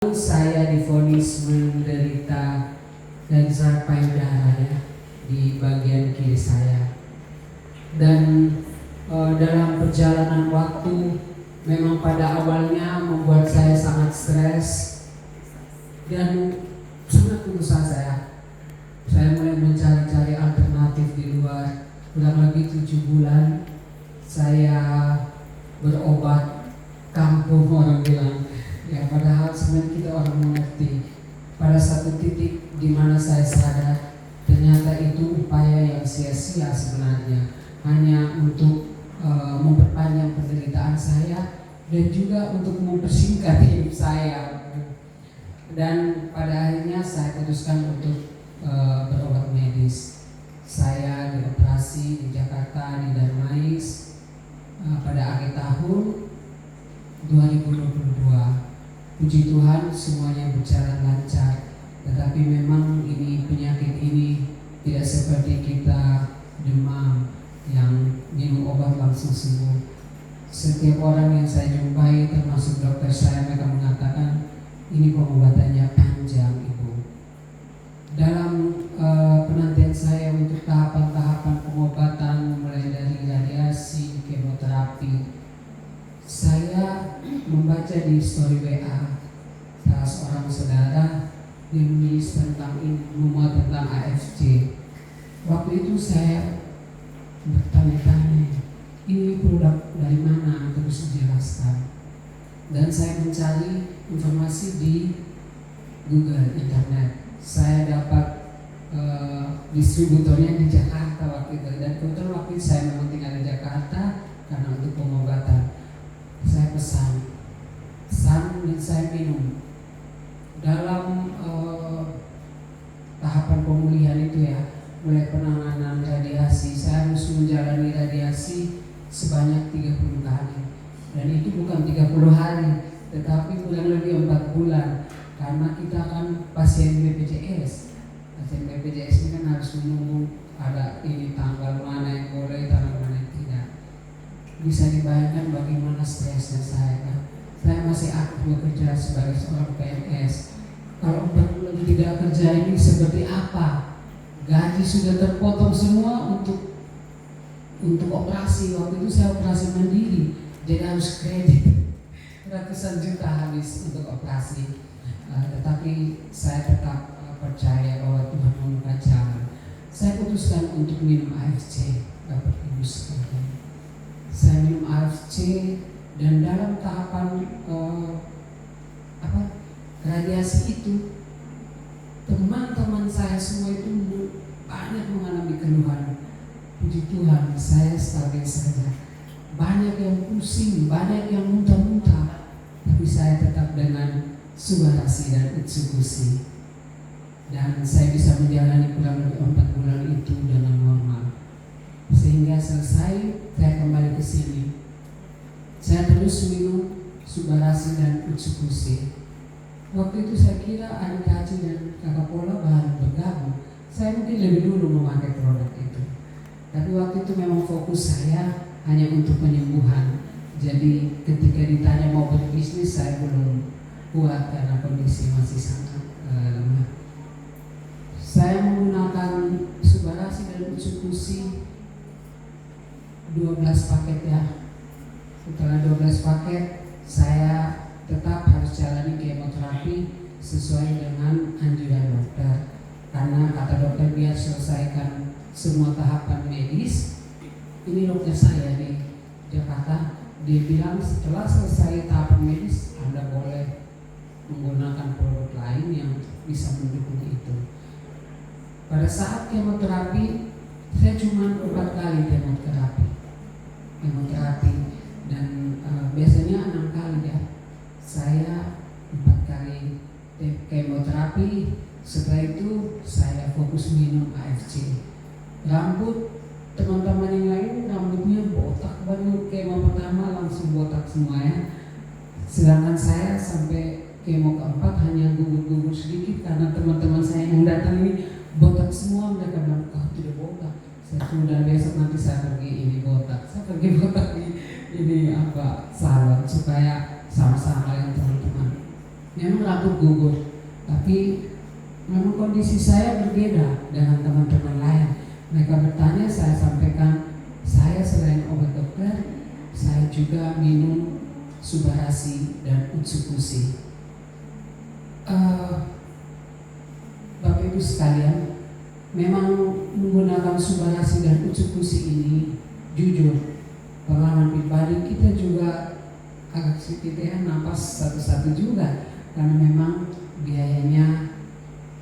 Saya divonis menderita kanker payudara ya, di bagian kiri saya. Dan dalam perjalanan waktu memang pada awalnya membuat saya sangat stres dan sangat berusaha saya mulai mencari-cari alternatif di luar. Kurang lebih 7 bulan saya berobat kampung, orang bilang. Ya, padahal sebenarnya kita orang mengerti. Pada satu titik di mana saya sadar ternyata itu upaya yang sia-sia sebenarnya, hanya untuk memperpanjang penderitaan saya dan juga untuk mempersingkat hidup saya. Dan pada akhirnya saya putuskan untuk berobat medis. Saya dioperasi di Jakarta di Darmais pada akhir tahun 2022. Puji Tuhan semuanya berjalan lancar, tetapi memang penyakit ini tidak seperti kita demam yang minum obat langsung sembuh. Setiap orang yang saya jumpai, termasuk dokter saya, mereka mengatakan ini pengobatannya panjang, Ibu. Dalam penantian saya untuk tahapan-tahapan pengobatan mulai dari radiasi, kemoterapi, saya membaca di story WA salah seorang saudara yang menulis tentang ini, memuat tentang AFC. Waktu itu saya bertanya-tanya, ini produk dari mana, terus dijelaskan. Dan saya mencari informasi di Google Internet. Saya dapat distributornya di Jakarta waktu itu, dan kebetulan waktu itu saya memang tinggal di Jakarta karena untuk pengobatan. Saya pesan dan saya minum. Dalam tahapan pemulihan itu ya, mulai penanganan radiasi, saya harus menjalani radiasi sebanyak 30 kali. Dan itu bukan 30 hari, tetapi kurang lebih 4 bulan. Karena kita kan pasien BPJS. Pasien BPJS ini kan harus menunggu ada ini tanggal mana yang boleh, tanggal mana yang tidak. Bisa dibayangkan bagaimana stresnya saya kan. Saya masih aktif bekerja sebagai seorang PNS. Kalau 4 bulan tidak kerja ini seperti apa? Gaji sudah terpotong semua untuk operasi. Waktu itu saya operasi mandiri, jadi harus kredit ratusan juta habis untuk operasi. Tetapi saya tetap percaya bahwa Tuhan membuka jalan. Saya putuskan untuk minum AFC, dapat Ibu sekalian. Saya minum AFC dan dalam tahapan radiasi itu, teman-teman saya semua itu banyak mengalami keluhan. Puji Tuhan, saya stabil saja. Banyak yang pusing, banyak yang muntah-muntah, tapi saya tetap dengan subarasi dan utsukusi. Dan saya bisa menjalani kurang lebih 4 bulan itu dengan normal. Sehingga selesai, saya kembali ke sini. Saya terus minum subarasi dan utsukusi. Waktu itu saya kira adik Haji dan kakak Pola baru bergabung. Saya mungkin lebih dulu memakai produk itu. Tapi waktu itu memang fokus saya hanya untuk penyembuhan. Jadi ketika ditanya mau berbisnis, saya belum kuat karena kondisi masih sangat lemah. Saya menggunakan subarasi dan utsukusi 12 paket ya. Setelah 12 paket, saya tetap harus jalani kemoterapi sesuai dengan anjuran dokter. Karena kata dokter biar selesaikan semua tahapan medis. Ini dokter saya di Jakarta, dia bilang setelah selesai tahapan medis, Anda boleh menggunakan produk lain yang bisa mendukung itu. Pada saat kemoterapi, saya cuma 4 kali kemoterapi dan biasanya 6 kali ya. Saya 4 kali kemoterapi. Setelah itu saya fokus minum AFC. Rambut teman-teman yang lain rambutnya botak, baru kemo pertama langsung botak semua ya. Sedangkan saya sampai kemo keempat hanya gugur-gugur sedikit karena teman-teman saya yang datang ini botak semua. Mereka bilang, "Kau tidak botak." Saya sudah besok nanti saya pergi ini botak. Saya pergi botak di salon supaya sama-sama yang teman-teman. Ya memang rambut gugur, tapi memang kondisi saya berbeda dengan teman-teman lain. Mereka bertanya, saya sampaikan, saya selain obat dokter, saya juga minum Subarasi dan Utsukushi. Bapak Ibu sekalian, memang menggunakan Subarasi dan Utsukushi ini, jujur pengalaman pribadi kita juga agak sedikit napas satu-satu juga, karena memang biayanya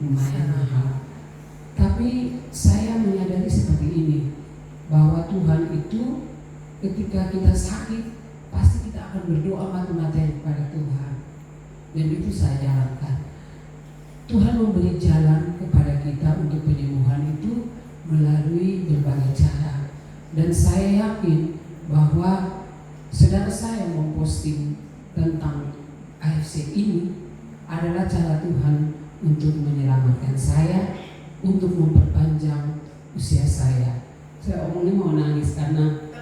lumayan mahal. Tapi saya menyadari seperti ini, bahwa Tuhan itu ketika kita sakit pasti kita akan berdoa mati-matian kepada Tuhan, dan itu saya jalankan. Tuhan memberi jalan kepada kita untuk penyembuhan itu melalui berbagai cara, dan saya yakin bahwa saudara saya memposting tentang AFC ini adalah cara Tuhan untuk menyelamatkan saya, untuk memperpanjang usia saya. Saya omongnya mau nangis karena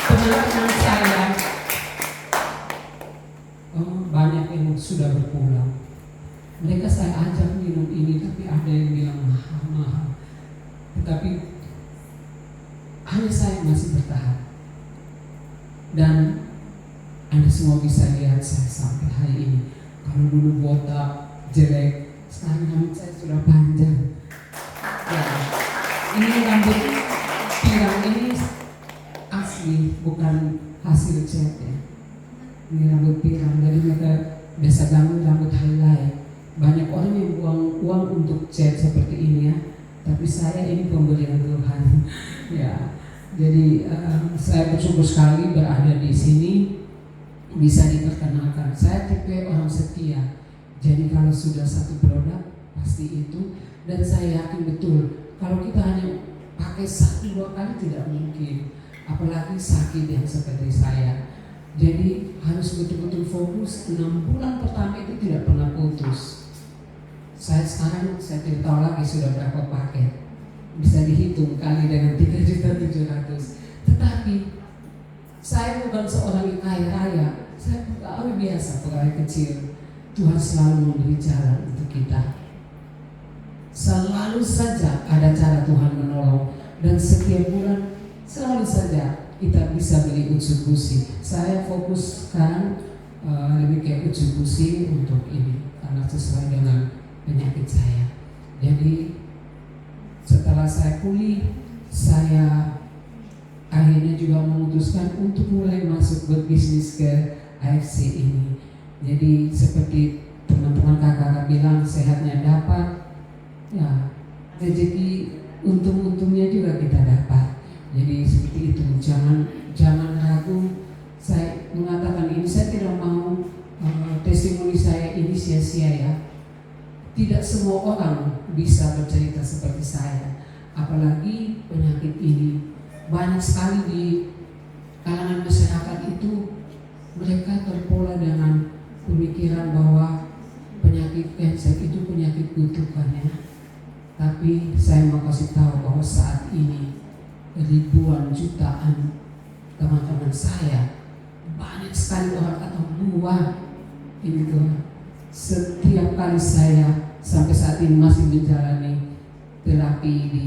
teman-teman saya banyak yang sudah berpulang. Mereka saya ajak minum ini, tapi ada yang bilang mahal-mahal. Tetapi hanya saya masih bertahan. Dan Anda semua bisa lihat saya sampai hari ini. Kalau dulu botak, jelek, sekarang rambut saya sudah panjang. Ya, ini rambut pirang ini asli, bukan hasil cat ya. Ini rambut pirang, jadi mereka biasa ganggu rambut highlight. Banyak orang yang buang uang untuk cat seperti ini ya, tapi saya ini pemberian Tuhan. Ya. Jadi saya bersyukur sekali berada di sini, bisa diperkenalkan. Saya tipe orang setia. Jadi kalau sudah satu produk pasti itu, dan saya yakin betul kalau kita hanya pakai 1-2 kali tidak mungkin, apalagi sakit yang seperti saya. Jadi harus betul-betul fokus. 6 bulan pertama itu tidak pernah putus. Saya sekarang saya tidak tahu lagi sudah berapa paket. Bisa dihitung kali dengan 3.700.000. Tetapi saya bukan seorang yang kaya raya, saya pegawai biasa, pegawai kecil. Tuhan selalu memberi jalan untuk kita. Selalu saja ada cara Tuhan menolong, dan setiap bulan selalu saja kita bisa beli Utsukushi. Saya fokus sekarang lebih kayak Utsukushi untuk ini karena sesuai dengan penyakit saya. Jadi setelah saya pulih, saya akhirnya juga memutuskan untuk mulai masuk berbisnis ke AFC ini. Jadi seperti teman-teman kakak bilang, sehatnya dapat, ya rezeki untung-untungnya juga kita dapat. Jadi seperti itu, jangan ragu. Saya mengatakan ini, saya tidak mau testimoni saya ini sia-sia ya. Tidak semua orang bisa bercerita seperti saya, apalagi penyakit ini. Banyak sekali di kalangan masyarakat itu mereka terpola dengan pemikiran bahwa penyakit kanker itu penyakit kutukan ya. Tapi saya mau kasih tahu bahwa saat ini ribuan jutaan teman-teman saya, banyak sekali orang atau buah ini tuh. Setiap kali saya sampai saat ini masih menjalani terapi di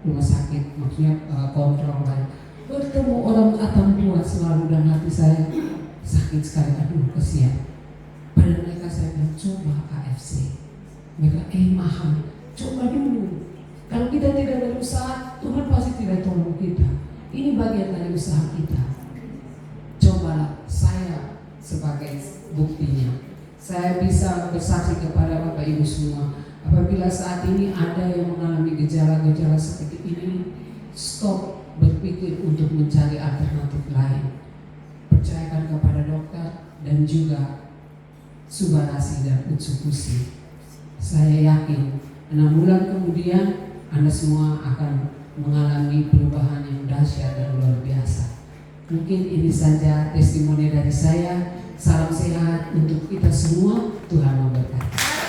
rumah sakit, maksudnya kontrol kan, bertemu orang atam tua selalu, dan hati saya sakit sekali. Aduh kesian. Pada mereka saya bilang, coba AFC. Mereka mahal, coba dulu. Kalau kita tidak berusaha, Tuhan pasti tidak tolong kita. Ini bagian dari usaha kita. Cobalah, saya sebagai buktinya. Saya bisa bersaksi kepada Bapak Ibu semua, apabila saat ini ada yang mengalami gejala-gejala seperti ini, stop berpikir untuk mencari alternatif lain. Percayakan kepada dokter dan juga Subarasi dan Utsukushi. Saya yakin 6 bulan kemudian Anda semua akan mengalami perubahan yang dahsyat dan luar biasa. Mungkin ini saja testimoni dari saya. Salam sehat untuk kita semua. Tuhan memberkati.